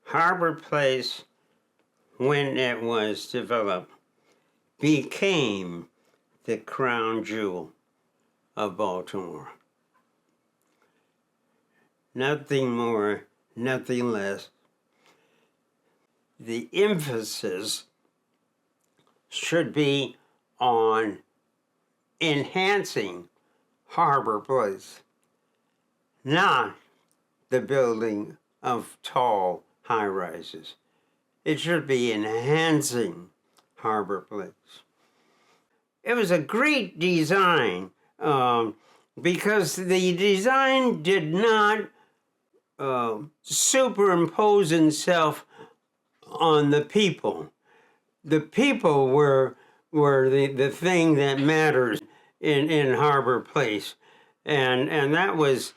Harborplace, when it was developed, became the crown jewel of Baltimore. Nothing more, nothing less. The emphasis should be on enhancing Harborplace, not the building of tall high-rises. It should be enhancing Harborplace. It was a great design because the design did not superimpose itself on the people. The people were the thing that matters in Harborplace, and that was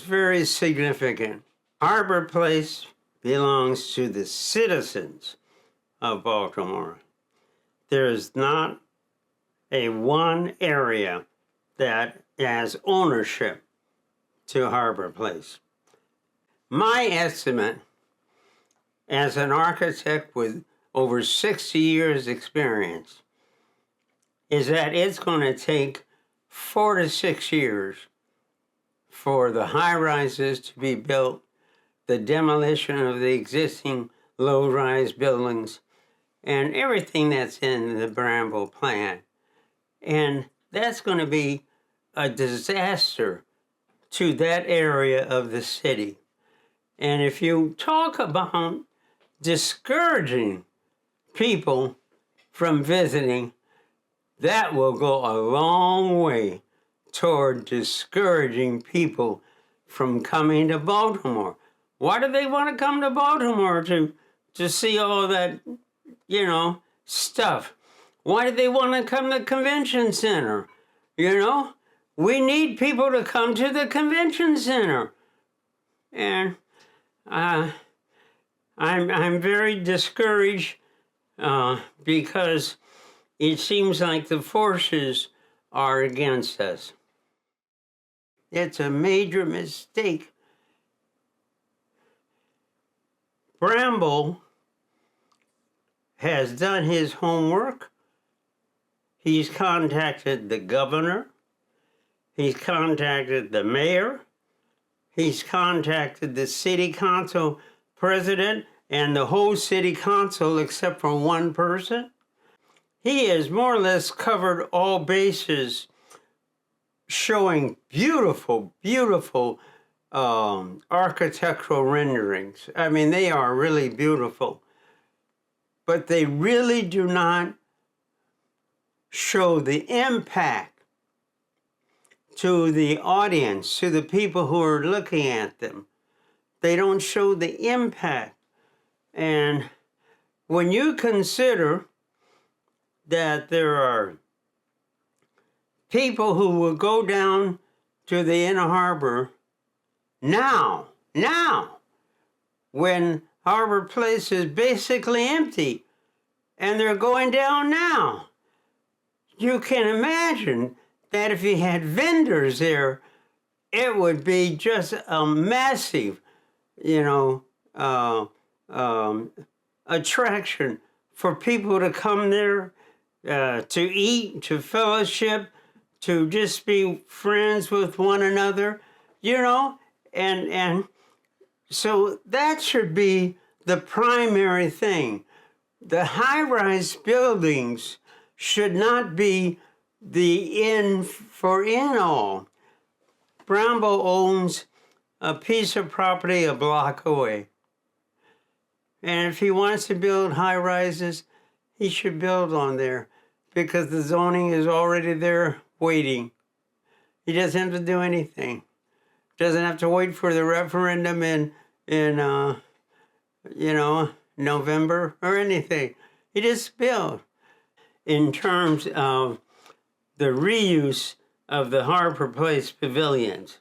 very significant. Harborplace belongs to the citizens of Baltimore. There is not a one area that has ownership to Harborplace. My estimate, as an architect with over 60 years experience, is that it's going to take 4 to 6 years for the high-rises to be built, the demolition of the existing low-rise buildings, and everything that's in the Bramble plan. And that's going to be a disaster to that area of the city. And if you talk about discouraging people from visiting, that will go a long way toward discouraging people from coming to Baltimore. Why do they want to come to Baltimore to see all that, stuff? Why do they want to come to the convention center? We need people to come to the convention center. And I'm very discouraged because it seems like the forces are against us. It's a major mistake. Bramble has done his homework. He's contacted the governor. He's contacted the mayor. He's contacted the city council president and the whole city council except for one person. He has more or less covered all bases, showing beautiful, beautiful architectural renderings. I mean, they are really beautiful. But they really do not show the impact to the audience, to the people who are looking at them. They don't show the impact. And when you consider that there are people who will go down to the Inner Harbor now, when Harborplace is basically empty, and they're going down now. You can imagine that if you had vendors there, it would be just a massive, attraction for people to come there, to eat, to fellowship, to just be friends with one another, and so that should be the primary thing. The high-rise buildings should not be the end for all. Bramble owns a piece of property a block away. And if he wants to build high-rises, he should build on there because the zoning is already there waiting. He doesn't have to do anything. Doesn't have to wait for the referendum in November or anything. He just built. In terms of the reuse of the Harborplace pavilions,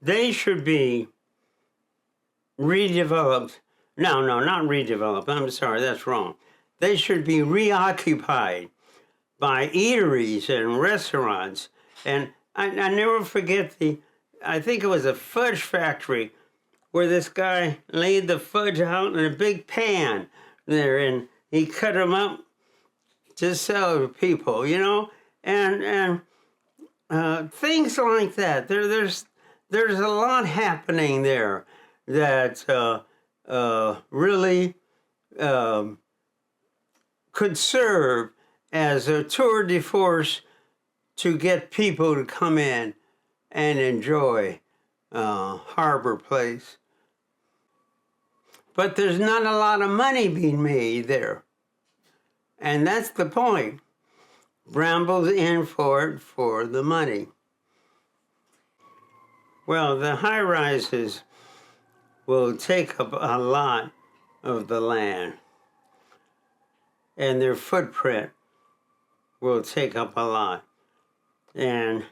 they should be redeveloped. No, not redeveloped. I'm sorry, that's wrong. They should be reoccupied by eateries and restaurants. And I never forget I think it was a fudge factory where this guy laid the fudge out in a big pan there, and he cut them up to sell to people, you know, and things like that. There's a lot happening there that really could serve as a tour de force to get people to come in and enjoy Harborplace. But there's not a lot of money being made there. And that's the point. Bramble's in for it for the money. Well, the high-rises will take up a lot of the land, and their footprint will take up a lot. And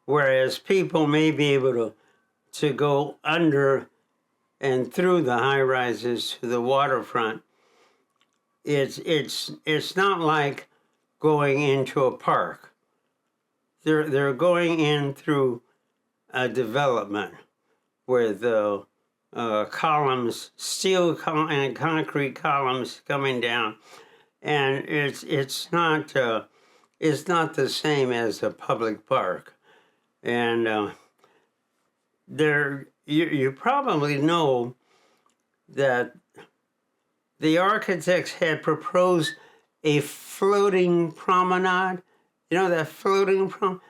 whereas people may be able to go under and through the high-rises to the waterfront, it's not like going into a park. They're going in through a development with columns, steel and concrete columns coming down, and it's not the same as a public park. And you probably know that the architects had proposed a floating promenade. You know that floating promenade?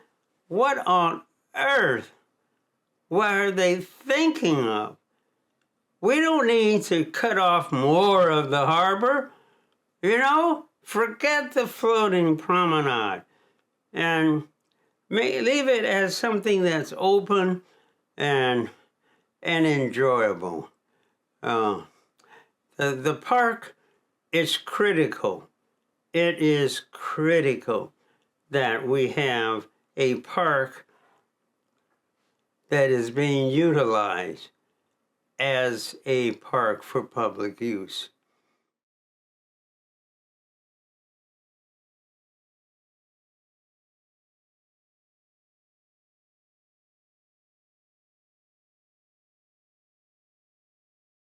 What on earth? What are they thinking of? We don't need to cut off more of the harbor. You know, forget the floating promenade and leave it as something that's open and enjoyable. The park is critical. It is critical that we have a park that is being utilized as a park for public use.